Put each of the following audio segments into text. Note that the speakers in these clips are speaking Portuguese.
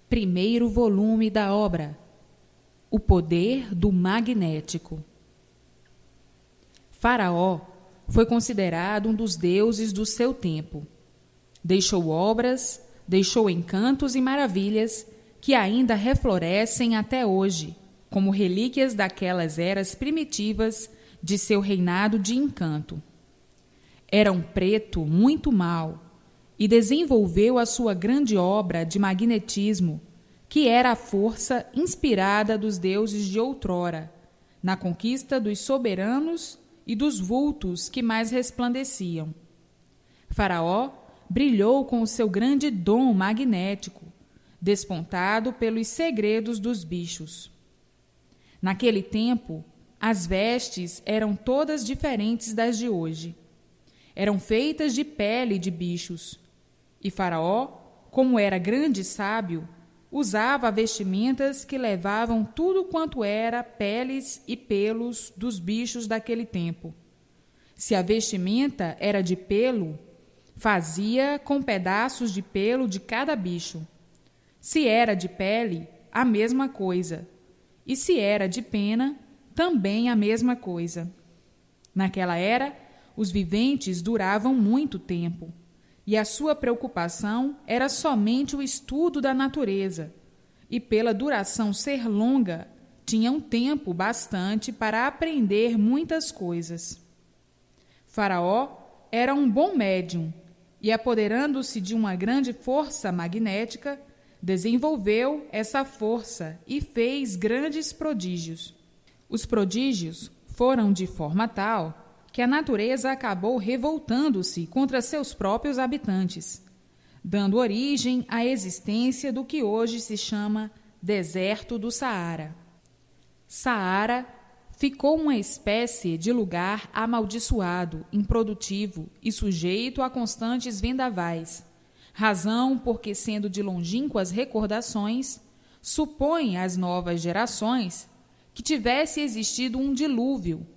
Primeiro volume da obra: O poder do magnético. Faraó foi considerado um dos deuses do seu tempo. Deixou obras, deixou encantos e maravilhas que ainda reflorescem até hoje, como relíquias daquelas eras primitivas de seu reinado de encanto. Era um preto muito mau e desenvolveu a sua grande obra de magnetismo, que era a força inspirada dos deuses de outrora, na conquista dos soberanos e dos vultos que mais resplandeciam. Faraó brilhou com o seu grande dom magnético, despontado pelos segredos dos bichos. Naquele tempo, as vestes eram todas diferentes das de hoje. Eram feitas de pele de bichos. E Faraó, como era grande sábio, usava vestimentas que levavam tudo quanto era peles e pelos dos bichos daquele tempo. Se a vestimenta era de pelo, fazia com pedaços de pelo de cada bicho. Se era de pele, a mesma coisa. E se era de pena, também a mesma coisa. Naquela era, os viventes duravam muito tempo, e a sua preocupação era somente o estudo da natureza, e pela duração ser longa, tinham tempo bastante para aprender muitas coisas. Faraó era um bom médium, e apoderando-se de uma grande força magnética, desenvolveu essa força e fez grandes prodígios. Os prodígios foram de forma tal que a natureza acabou revoltando-se contra seus próprios habitantes, dando origem à existência do que hoje se chama Deserto do Saara. Saara ficou uma espécie de lugar amaldiçoado, improdutivo e sujeito a constantes vendavais, razão porque, sendo de longínquas recordações, supõe as novas gerações que tivesse existido um dilúvio,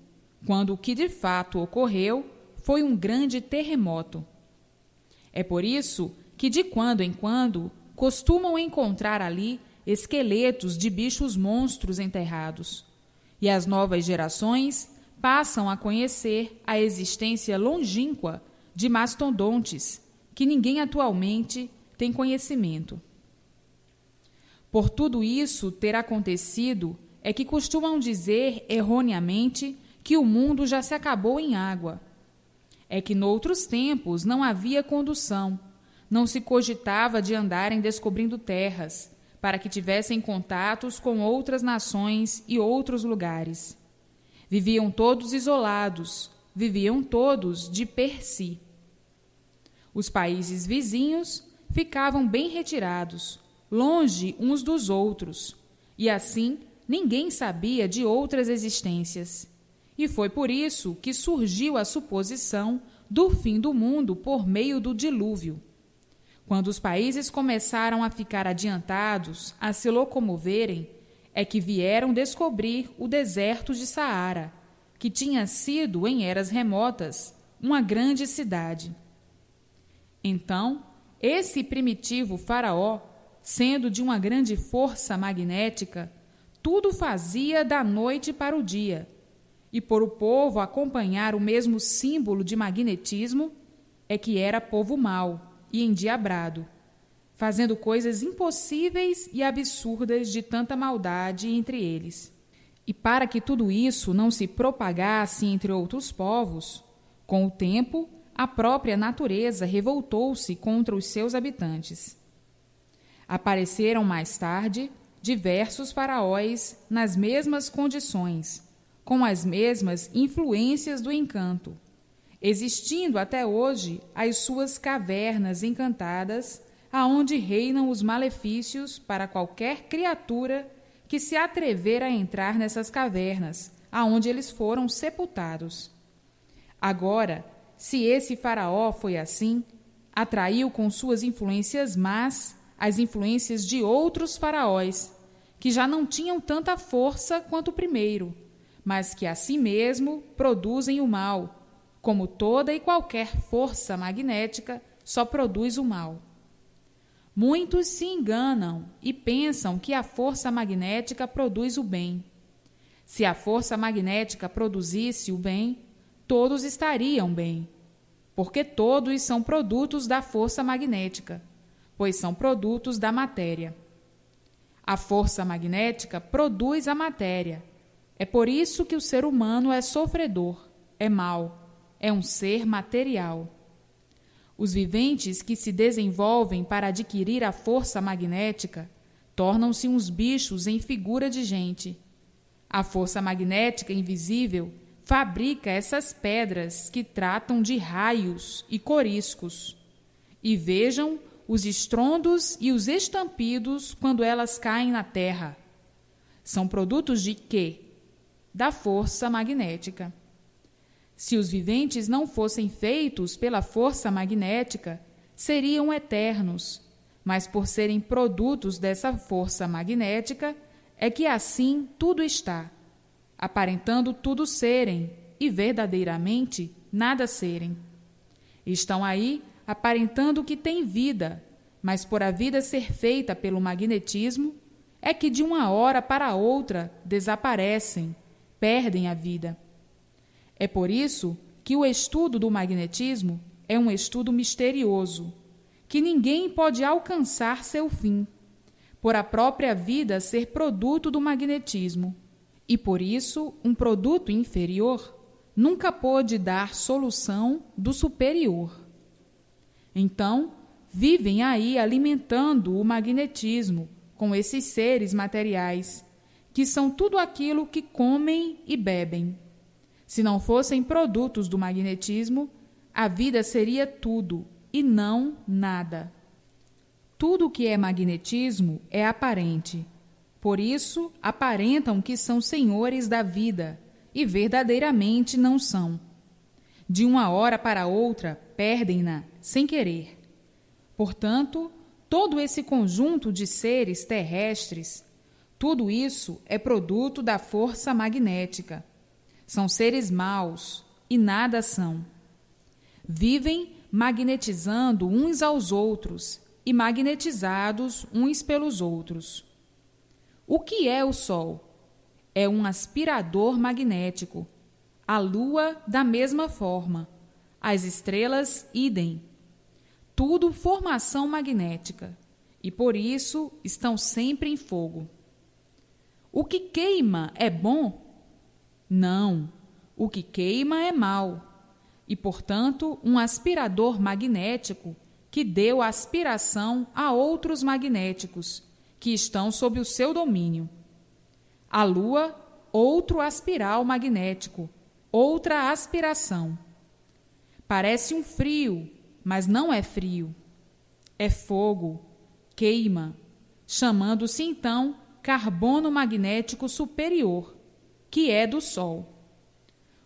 quando o que de fato ocorreu foi um grande terremoto. É por isso que, de quando em quando, costumam encontrar ali esqueletos de bichos monstros enterrados, e as novas gerações passam a conhecer a existência longínqua de mastodontes, que ninguém atualmente tem conhecimento. Por tudo isso ter acontecido, é que costumam dizer erroneamente que o mundo já se acabou em água. É que noutros tempos não havia condução, não se cogitava de andarem descobrindo terras, para que tivessem contatos com outras nações e outros lugares. Viviam todos isolados, viviam todos de per si. Os países vizinhos ficavam bem retirados, longe uns dos outros, e assim ninguém sabia de outras existências. E foi por isso que surgiu a suposição do fim do mundo por meio do dilúvio. Quando os países começaram a ficar adiantados, a se locomoverem, é que vieram descobrir o deserto de Saara, que tinha sido, em eras remotas, uma grande cidade. Então, esse primitivo faraó, sendo de uma grande força magnética, tudo fazia da noite para o dia, e por o povo acompanhar o mesmo símbolo de magnetismo, é que era povo mau e endiabrado, fazendo coisas impossíveis e absurdas de tanta maldade entre eles. E para que tudo isso não se propagasse entre outros povos, com o tempo, a própria natureza revoltou-se contra os seus habitantes. Apareceram mais tarde diversos faraós nas mesmas condições, com as mesmas influências do encanto, existindo até hoje as suas cavernas encantadas, aonde reinam os malefícios para qualquer criatura que se atrever a entrar nessas cavernas, aonde eles foram sepultados. Agora, se esse faraó foi assim, atraiu com suas influências más as influências de outros faraós, que já não tinham tanta força quanto o primeiro, mas que a si mesmo produzem o mal, como toda e qualquer força magnética só produz o mal. Muitos se enganam e pensam que a força magnética produz o bem. Se a força magnética produzisse o bem, todos estariam bem, porque todos são produtos da força magnética, pois são produtos da matéria. A força magnética produz a matéria. É por isso que o ser humano é sofredor, é mau, é um ser material. Os viventes que se desenvolvem para adquirir a força magnética tornam-se uns bichos em figura de gente. A força magnética invisível fabrica essas pedras que tratam de raios e coriscos. E vejam os estrondos e os estampidos quando elas caem na terra. São produtos de quê? Da força magnética. Se os viventes não fossem feitos pela força magnética, seriam eternos, mas por serem produtos dessa força magnética, é que assim tudo está, aparentando tudo serem e verdadeiramente nada serem. Estão aí aparentando que têm vida, mas por a vida ser feita pelo magnetismo, é que de uma hora para outra desaparecem, perdem a vida. É por isso que o estudo do magnetismo é um estudo misterioso, que ninguém pode alcançar seu fim, por a própria vida ser produto do magnetismo. E por isso, um produto inferior nunca pôde dar solução do superior. Então, vivem aí alimentando o magnetismo com esses seres materiais, que são tudo aquilo que comem e bebem. Se não fossem produtos do magnetismo, a vida seria tudo e não nada. Tudo que é magnetismo é aparente. Por isso, aparentam que são senhores da vida e verdadeiramente não são. De uma hora para outra, perdem-na sem querer. Portanto, todo esse conjunto de seres terrestres, tudo isso é produto da força magnética. São seres maus e nada são. Vivem magnetizando uns aos outros e magnetizados uns pelos outros. O que é o Sol? É um aspirador magnético. A Lua, da mesma forma. As estrelas, idem. Tudo formação magnética. E por isso estão sempre em fogo. O que queima é bom? Não, o que queima é mau, e, portanto, um aspirador magnético que deu aspiração a outros magnéticos, que estão sob o seu domínio. A Lua, outro aspiral magnético, outra aspiração. Parece um frio, mas não é frio. É fogo, queima, chamando-se então carbono magnético superior, que é do Sol.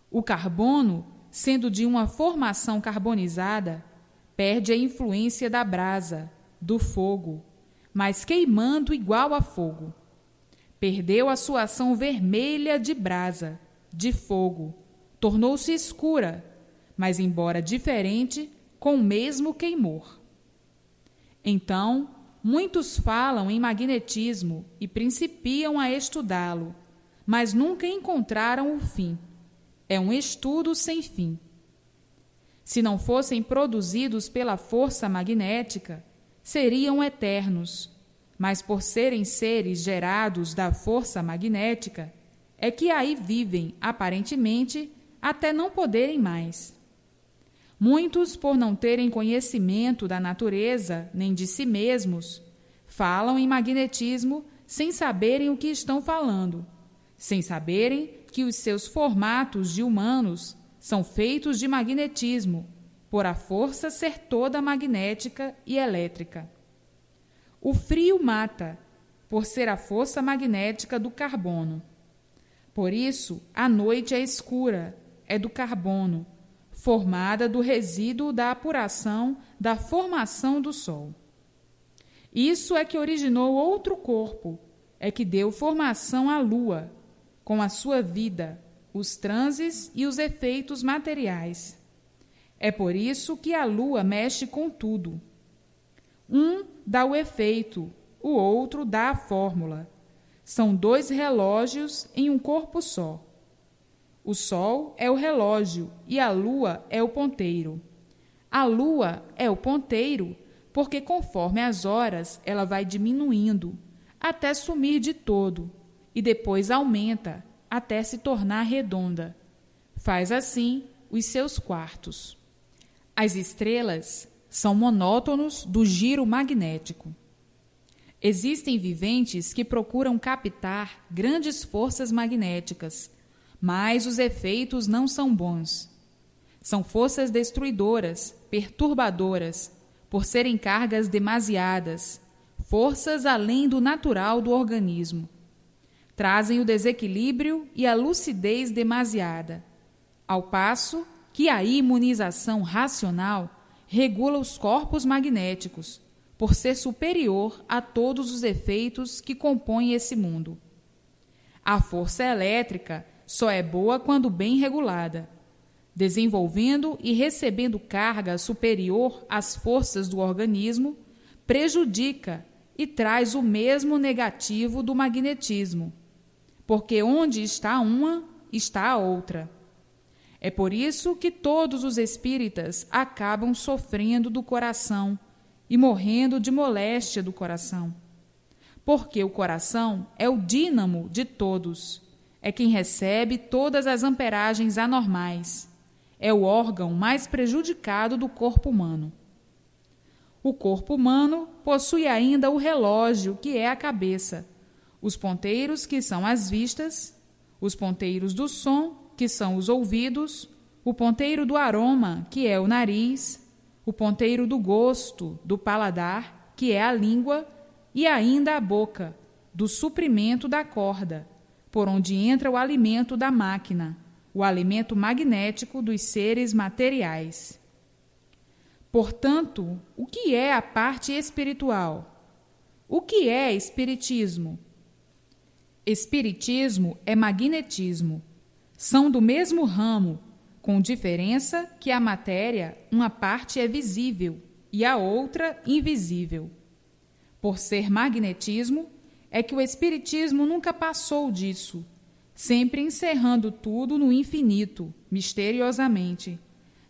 O carbono, sendo de uma formação carbonizada, perde a influência da brasa, do fogo, mas queimando igual a fogo. Perdeu a sua ação vermelha de brasa, de fogo, tornou-se escura, mas embora diferente, com o mesmo queimor. Então, muitos falam em magnetismo e principiam a estudá-lo, mas nunca encontraram o fim. É um estudo sem fim. Se não fossem produzidos pela força magnética, seriam eternos, mas por serem seres gerados da força magnética, é que aí vivem, aparentemente, até não poderem mais. Muitos, por não terem conhecimento da natureza nem de si mesmos, falam em magnetismo sem saberem o que estão falando, sem saberem que os seus formatos de humanos são feitos de magnetismo, por a força ser toda magnética e elétrica. O frio mata, por ser a força magnética do carbono. Por isso, a noite é escura, é do carbono, formada do resíduo da apuração da formação do Sol. Isso é que originou outro corpo, é que deu formação à Lua, com a sua vida, os transes e os efeitos materiais. É por isso que a Lua mexe com tudo. Um dá o efeito, o outro dá a fórmula. São dois relógios em um corpo só. O Sol é o relógio e a Lua é o ponteiro. A Lua é o ponteiro porque, conforme as horas, ela vai diminuindo até sumir de todo e depois aumenta até se tornar redonda. Faz assim os seus quartos. As estrelas são monótonos do giro magnético. Existem viventes que procuram captar grandes forças magnéticas, mas os efeitos não são bons. São forças destruidoras, perturbadoras, por serem cargas demasiadas, forças além do natural do organismo. Trazem o desequilíbrio e a lucidez demasiada, ao passo que a imunização racional regula os corpos magnéticos, por ser superior a todos os efeitos que compõem esse mundo. A força elétrica só é boa quando bem regulada. Desenvolvendo e recebendo carga superior às forças do organismo, prejudica e traz o mesmo negativo do magnetismo, porque onde está uma, está a outra. É por isso que todos os espíritas acabam sofrendo do coração e morrendo de moléstia do coração. Porque o coração é o dínamo de todos, é quem recebe todas as amperagens anormais, é o órgão mais prejudicado do corpo humano. O corpo humano possui ainda o relógio, que é a cabeça, os ponteiros, que são as vistas, os ponteiros do som, que são os ouvidos, o ponteiro do aroma, que é o nariz, o ponteiro do gosto, do paladar, que é a língua, e ainda a boca, do suprimento da corda, por onde entra o alimento da máquina, o alimento magnético dos seres materiais. Portanto, o que é a parte espiritual? O que é espiritismo? Espiritismo é magnetismo. São do mesmo ramo, com diferença que a matéria, uma parte é visível e a outra invisível. Por ser magnetismo, é que o espiritismo nunca passou disso, sempre encerrando tudo no infinito, misteriosamente,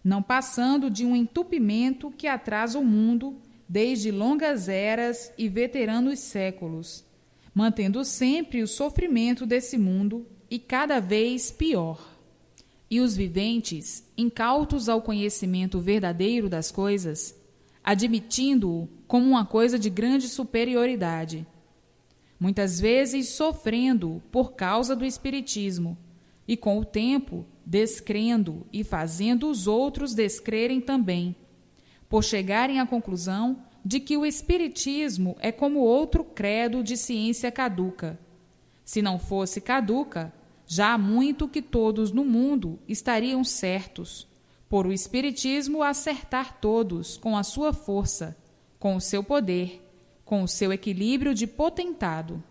não passando de um entupimento que atrasa o mundo desde longas eras e veteranos séculos, mantendo sempre o sofrimento desse mundo e cada vez pior. E os viventes, incautos ao conhecimento verdadeiro das coisas, admitindo-o como uma coisa de grande superioridade, muitas vezes sofrendo por causa do espiritismo, e com o tempo descrendo e fazendo os outros descrerem também, por chegarem à conclusão de que o espiritismo é como outro credo de ciência caduca. Se não fosse caduca, já há muito que todos no mundo estariam certos, por o espiritismo acertar todos com a sua força, com o seu poder, com o seu equilíbrio de potentado.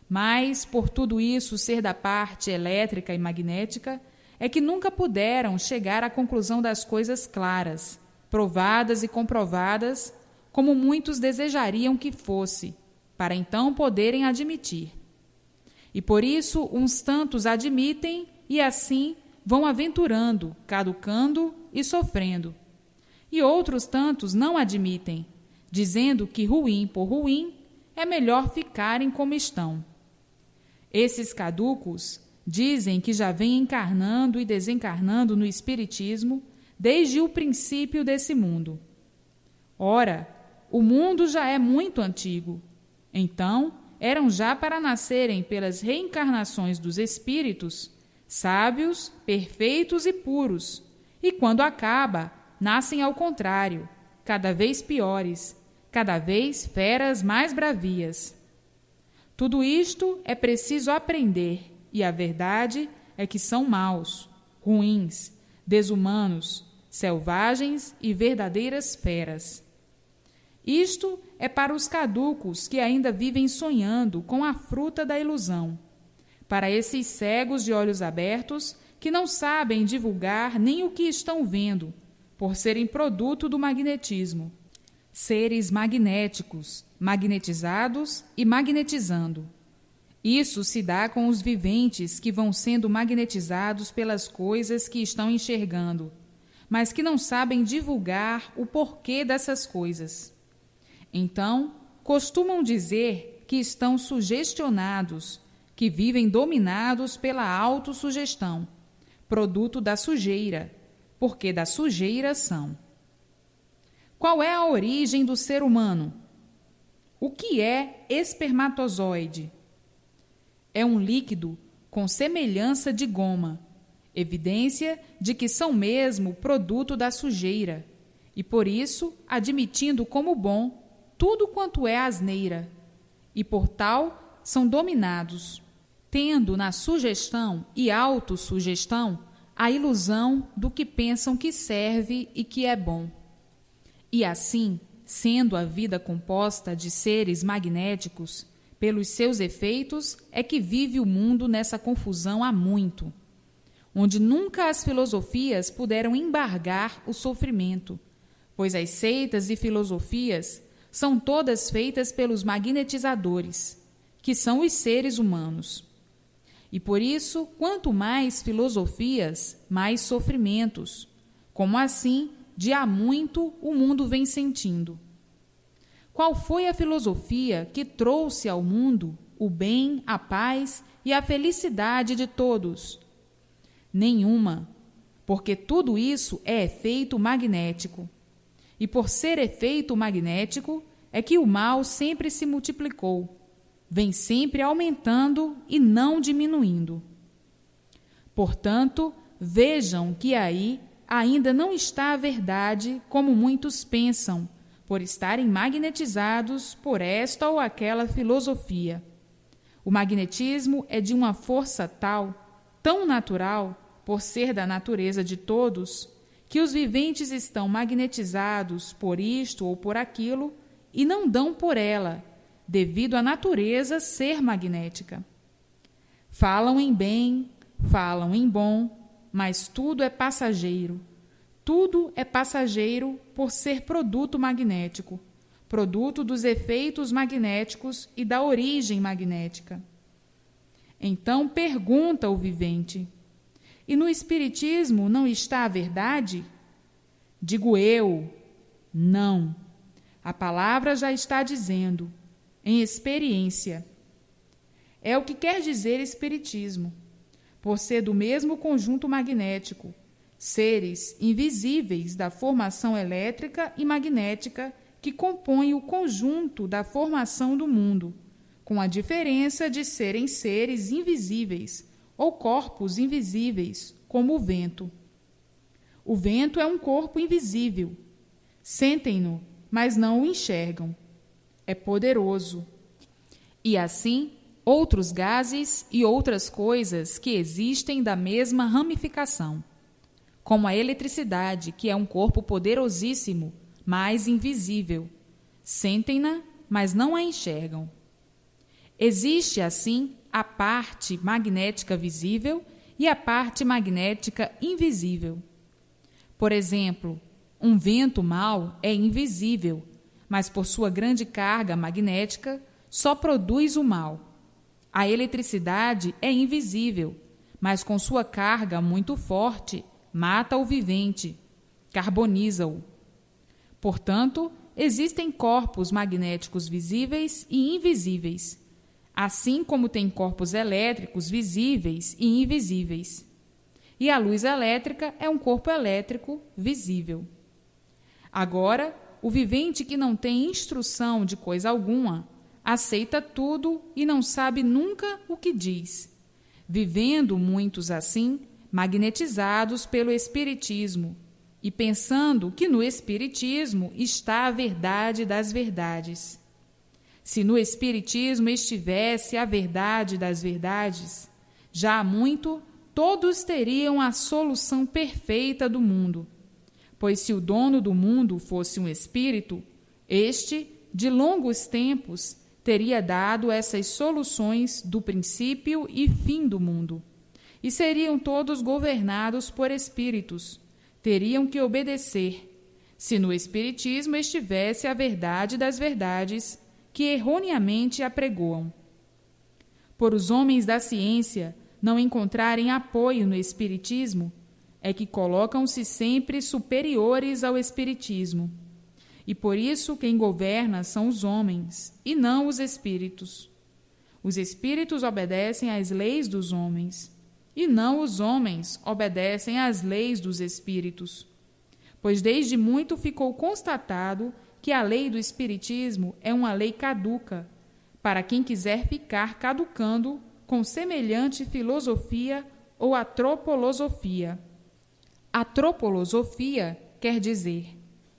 Mas, por tudo isso ser da parte elétrica e magnética, é que nunca puderam chegar à conclusão das coisas claras, provadas e comprovadas, como muitos desejariam que fosse, para então poderem admitir. E por isso uns tantos admitem e assim vão aventurando, caducando e sofrendo. E outros tantos não admitem, dizendo que ruim por ruim é melhor ficarem como estão. Esses caducos dizem que já vêm encarnando e desencarnando no espiritismo desde o princípio desse mundo. Ora, o mundo já é muito antigo, então eram já para nascerem pelas reencarnações dos espíritos, sábios, perfeitos e puros, e quando acaba, nascem ao contrário, cada vez piores, cada vez feras mais bravias. Tudo isto é preciso aprender, e a verdade é que são maus, ruins, desumanos, selvagens e verdadeiras feras. Isto é para os caducos que ainda vivem sonhando com a fruta da ilusão, para esses cegos de olhos abertos que não sabem divulgar nem o que estão vendo, por serem produto do magnetismo. seres magnéticos, magnetizados e magnetizando. Isso se dá com os viventes que vão sendo magnetizados pelas coisas que estão enxergando, mas que não sabem divulgar o porquê dessas coisas. Então, costumam dizer que estão sugestionados, que vivem dominados pela autossugestão, produto da sujeira, porque da sujeira são. Qual é a origem do ser humano? O que é espermatozoide? É um líquido com semelhança de goma, evidência de que são mesmo produto da sujeira, e por isso admitindo como bom tudo quanto é asneira, e por tal são dominados, tendo na sugestão e autossugestão a ilusão do que pensam que serve e que é bom. E assim, sendo a vida composta de seres magnéticos, pelos seus efeitos é que vive o mundo nessa confusão há muito, onde nunca as filosofias puderam embargar o sofrimento, pois as seitas e filosofias são todas feitas pelos magnetizadores, que são os seres humanos. E por isso, quanto mais filosofias, mais sofrimentos, como assim, de há muito, o mundo vem sentindo. Qual foi a filosofia que trouxe ao mundo o bem, a paz e a felicidade de todos? Nenhuma, porque tudo isso é efeito magnético. E por ser efeito magnético, é que o mal sempre se multiplicou, vem sempre aumentando e não diminuindo. Portanto, vejam que aí ainda não está a verdade como muitos pensam, por estarem magnetizados por esta ou aquela filosofia. O magnetismo é de uma força tal, tão natural, por ser da natureza de todos, que os viventes estão magnetizados por isto ou por aquilo e não dão por ela, devido à natureza ser magnética. Falam em bem, falam em bom, mas tudo é passageiro. Tudo é passageiro por ser produto magnético, produto dos efeitos magnéticos e da origem magnética. Então pergunta o vivente: e no Espiritismo não está a verdade? Digo eu, não. A palavra já está dizendo, em experiência. É o que quer dizer Espiritismo, por ser do mesmo conjunto magnético, seres invisíveis da formação elétrica e magnética que compõem o conjunto da formação do mundo, com a diferença de serem seres invisíveis ou corpos invisíveis, como o vento. O vento é um corpo invisível. Sentem-no, mas não o enxergam. É poderoso. E assim, outros gases e outras coisas que existem da mesma ramificação, como a eletricidade, que é um corpo poderosíssimo, mas invisível. Sentem-na, mas não a enxergam. Existe, assim, a parte magnética visível e a parte magnética invisível. Por exemplo, um vento mau é invisível, mas por sua grande carga magnética só produz o mal. A eletricidade é invisível, mas com sua carga muito forte mata o vivente, carboniza-o. Portanto, existem corpos magnéticos visíveis e invisíveis, assim como tem corpos elétricos visíveis e invisíveis. E a luz elétrica é um corpo elétrico visível. Agora, o vivente que não tem instrução de coisa alguma, aceita tudo e não sabe nunca o que diz, vivendo muitos assim, magnetizados pelo Espiritismo, e pensando que no Espiritismo está a verdade das verdades. Se no Espiritismo estivesse a verdade das verdades, já há muito todos teriam a solução perfeita do mundo. Pois se o dono do mundo fosse um espírito, este, de longos tempos, teria dado essas soluções do princípio e fim do mundo. E seriam todos governados por espíritos, teriam que obedecer, se no Espiritismo estivesse a verdade das verdades que erroneamente apregoam. Por os homens da ciência não encontrarem apoio no Espiritismo, é que colocam-se sempre superiores ao Espiritismo. E por isso quem governa são os homens, e não os espíritos. Os espíritos obedecem às leis dos homens, e não os homens obedecem às leis dos espíritos. Pois desde muito ficou constatado que a lei do Espiritismo é uma lei caduca, para quem quiser ficar caducando com semelhante filosofia ou antropolosofia. Antropolosofia quer dizer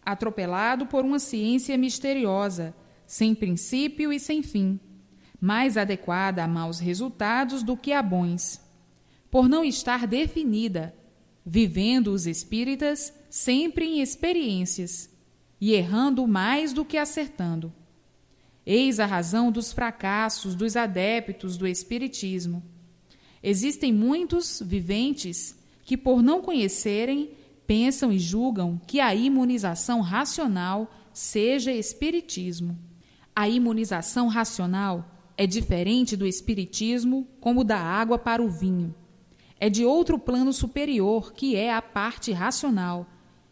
atropelado por uma ciência misteriosa, sem princípio e sem fim, mais adequada a maus resultados do que a bons, por não estar definida, vivendo os espíritas sempre em experiências, e errando mais do que acertando. Eis a razão dos fracassos dos adeptos do Espiritismo. Existem muitos viventes que, por não conhecerem, pensam e julgam que a imunização racional seja espiritismo. A imunização racional é diferente do espiritismo, como da água para o vinho. É de outro plano superior, que é a parte racional,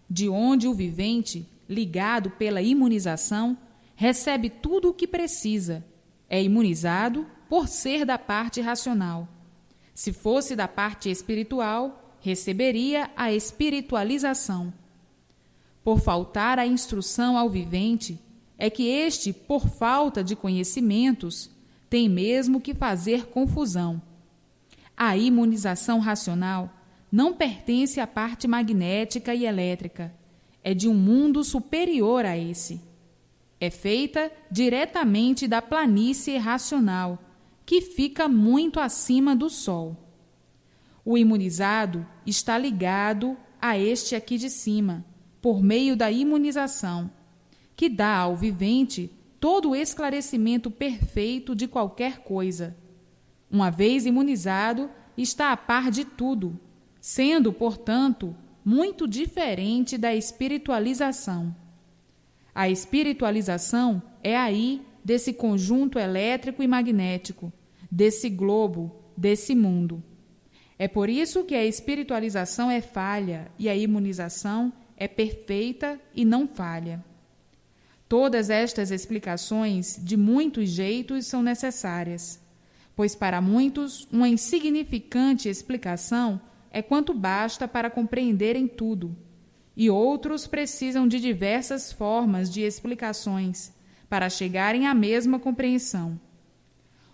de onde o vivente, ligado pela imunização, recebe tudo o que precisa. É imunizado por ser da parte racional. Se fosse da parte espiritual, receberia a espiritualização. Por faltar a instrução ao vivente, é que este, por falta de conhecimentos, tem mesmo que fazer confusão. A imunização racional não pertence à parte magnética e elétrica, é de um mundo superior a esse. É feita diretamente da planície racional, que fica muito acima do Sol. O imunizado está ligado a este aqui de cima, por meio da imunização, que dá ao vivente todo o esclarecimento perfeito de qualquer coisa. Uma vez imunizado, está a par de tudo, sendo, portanto, muito diferente da espiritualização. A espiritualização é aí desse conjunto elétrico e magnético, desse globo, desse mundo. É por isso que a espiritualização é falha e a imunização é perfeita e não falha. Todas estas explicações, de muitos jeitos, são necessárias, pois para muitos uma insignificante explicação é quanto basta para compreenderem tudo, e outros precisam de diversas formas de explicações para chegarem à mesma compreensão.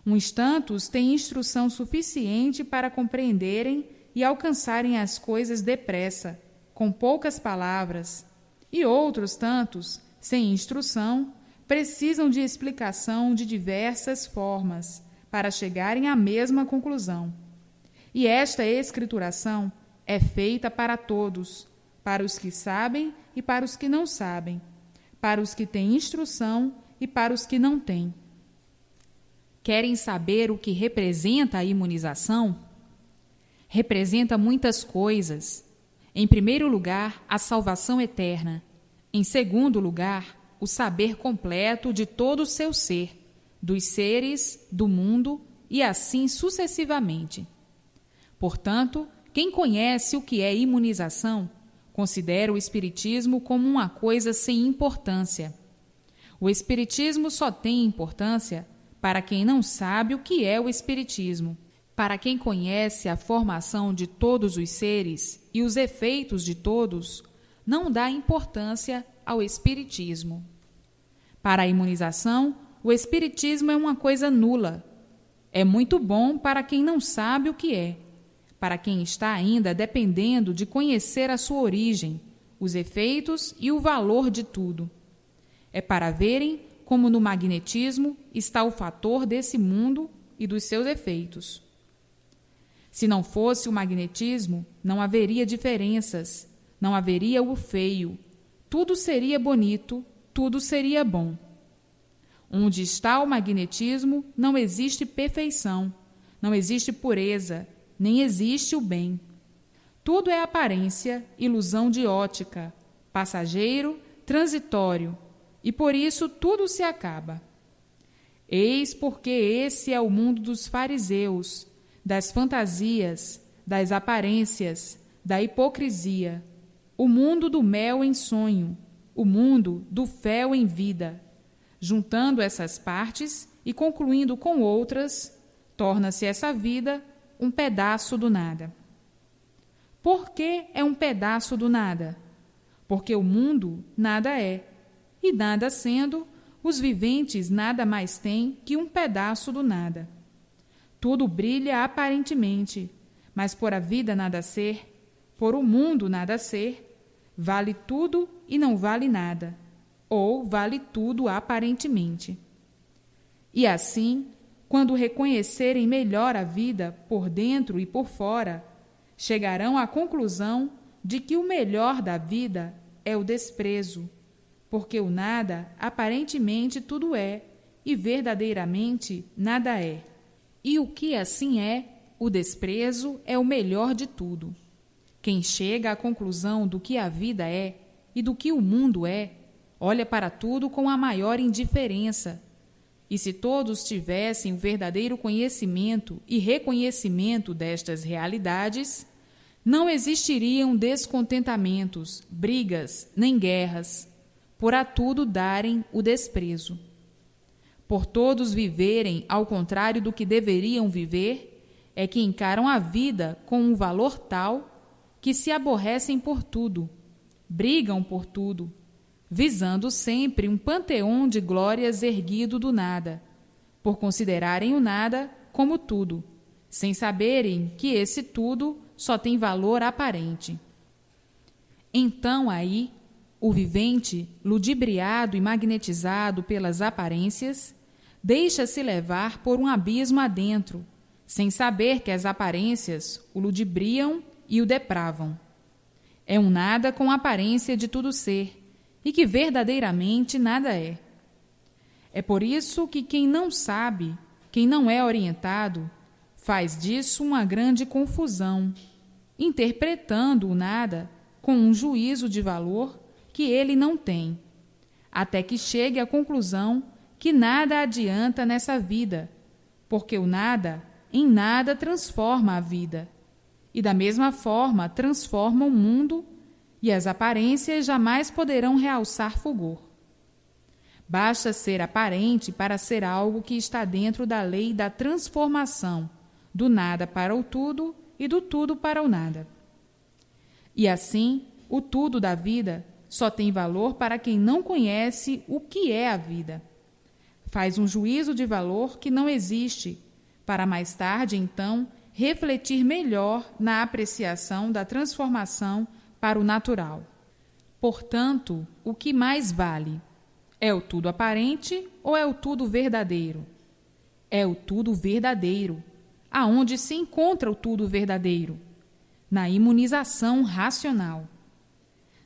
Uns tantos têm instrução suficiente para compreenderem e alcançarem as coisas depressa, com poucas palavras, e outros tantos, sem instrução, precisam de explicação de diversas formas para chegarem à mesma conclusão. E esta escrituração é feita para todos, para os que sabem e para os que não sabem, para os que têm instrução e para os que não têm. Querem saber o que representa a imunização? Representa muitas coisas. Em primeiro lugar, a salvação eterna. Em segundo lugar, o saber completo de todo o seu ser, dos seres, do mundo e assim sucessivamente. Portanto, quem conhece o que é imunização, considera o Espiritismo como uma coisa sem importância. O Espiritismo só tem importância para quem não sabe o que é o Espiritismo. Para quem conhece a formação de todos os seres e os efeitos de todos, não dá importância ao Espiritismo. Para a imunização, o Espiritismo é uma coisa nula. É muito bom para quem não sabe o que é, para quem está ainda dependendo de conhecer a sua origem, os efeitos e o valor de tudo. É para verem como no magnetismo está o fator desse mundo e dos seus efeitos. Se não fosse o magnetismo, não haveria diferenças, não haveria o feio, tudo seria bonito, tudo seria bom. Onde está o magnetismo, não existe perfeição, não existe pureza, nem existe o bem. Tudo é aparência, ilusão de ótica, passageiro, transitório, e por isso tudo se acaba. Eis porque esse é o mundo dos fariseus, das fantasias, das aparências, da hipocrisia, o mundo do mel em sonho, o mundo do fel em vida. Juntando essas partes e concluindo com outras, torna-se essa vida um pedaço do nada. Por que é um pedaço do nada? Porque o mundo nada é, e nada sendo, os viventes nada mais têm que um pedaço do nada. Tudo brilha aparentemente, mas por a vida nada ser, por o mundo nada ser, vale tudo e não vale nada, ou vale tudo aparentemente. E assim, quando reconhecerem melhor a vida por dentro e por fora, chegarão à conclusão de que o melhor da vida é o desprezo, porque o nada aparentemente tudo é e verdadeiramente nada é. E o que assim é, o desprezo é o melhor de tudo. Quem chega à conclusão do que a vida é e do que o mundo é, olha para tudo com a maior indiferença. E se todos tivessem o verdadeiro conhecimento e reconhecimento destas realidades, não existiriam descontentamentos, brigas, nem guerras, por a tudo darem o desprezo. Por todos viverem ao contrário do que deveriam viver, é que encaram a vida com um valor tal que se aborrecem por tudo, brigam por tudo, visando sempre um panteão de glórias erguido do nada, por considerarem o nada como tudo, sem saberem que esse tudo só tem valor aparente. Então aí, o vivente, ludibriado e magnetizado pelas aparências, deixa-se levar por um abismo adentro, sem saber que as aparências o ludibriam e o depravam. É um nada com aparência de tudo ser, e que verdadeiramente nada é. É por isso que quem não sabe, quem não é orientado, faz disso uma grande confusão, interpretando o nada com um juízo de valor que ele não tem, até que chegue à conclusão que nada adianta nessa vida, porque o nada em nada transforma a vida, e da mesma forma transforma o mundo, e as aparências jamais poderão realçar fulgor. Basta ser aparente para ser algo que está dentro da lei da transformação, do nada para o tudo e do tudo para o nada. E assim, o tudo da vida só tem valor para quem não conhece o que é a vida. Faz um juízo de valor que não existe, para mais tarde, então, refletir melhor na apreciação da transformação para o natural. Portanto, o que mais vale? É o tudo aparente ou é o tudo verdadeiro? É o tudo verdadeiro. Aonde se encontra o tudo verdadeiro? Na imunização racional.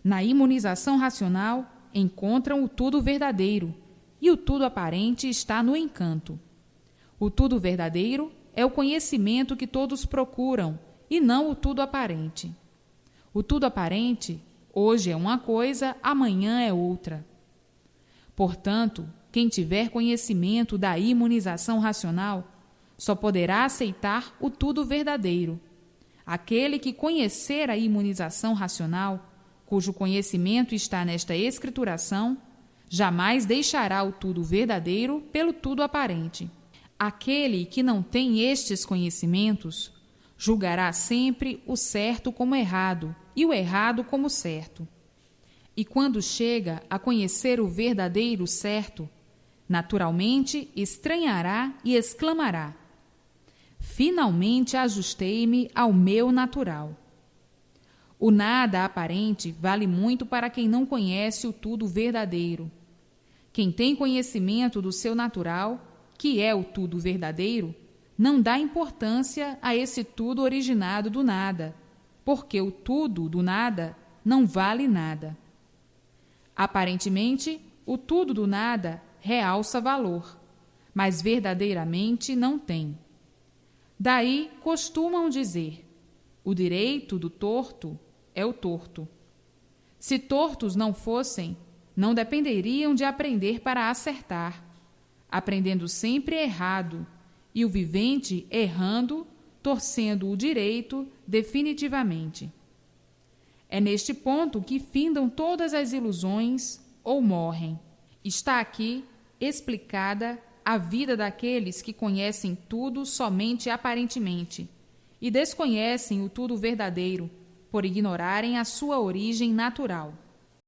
Na imunização racional encontram o tudo verdadeiro, e o tudo aparente está no encanto. O tudo verdadeiro é o conhecimento que todos procuram, e não o tudo aparente. O tudo aparente, hoje é uma coisa, amanhã é outra. Portanto, quem tiver conhecimento da imunização racional, só poderá aceitar o tudo verdadeiro. Aquele que conhecer a imunização racional, cujo conhecimento está nesta escrituração, jamais deixará o tudo verdadeiro pelo tudo aparente. Aquele que não tem estes conhecimentos, julgará sempre o certo como errado e o errado como certo. E quando chega a conhecer o verdadeiro certo, naturalmente estranhará e exclamará: finalmente ajustei-me ao meu natural. O nada aparente vale muito para quem não conhece o tudo verdadeiro. Quem tem conhecimento do seu natural, que é o tudo verdadeiro, não dá importância a esse tudo originado do nada, porque o tudo do nada não vale nada. Aparentemente, o tudo do nada realça valor, mas verdadeiramente não tem. Daí costumam dizer: o direito do torto é o torto. Se tortos não fossem, não dependeriam de aprender para acertar, aprendendo sempre errado, e o vivente errando, torcendo o direito definitivamente. É neste ponto que findam todas as ilusões ou morrem. Está aqui explicada a vida daqueles que conhecem tudo somente aparentemente e desconhecem o tudo verdadeiro, por ignorarem a sua origem natural.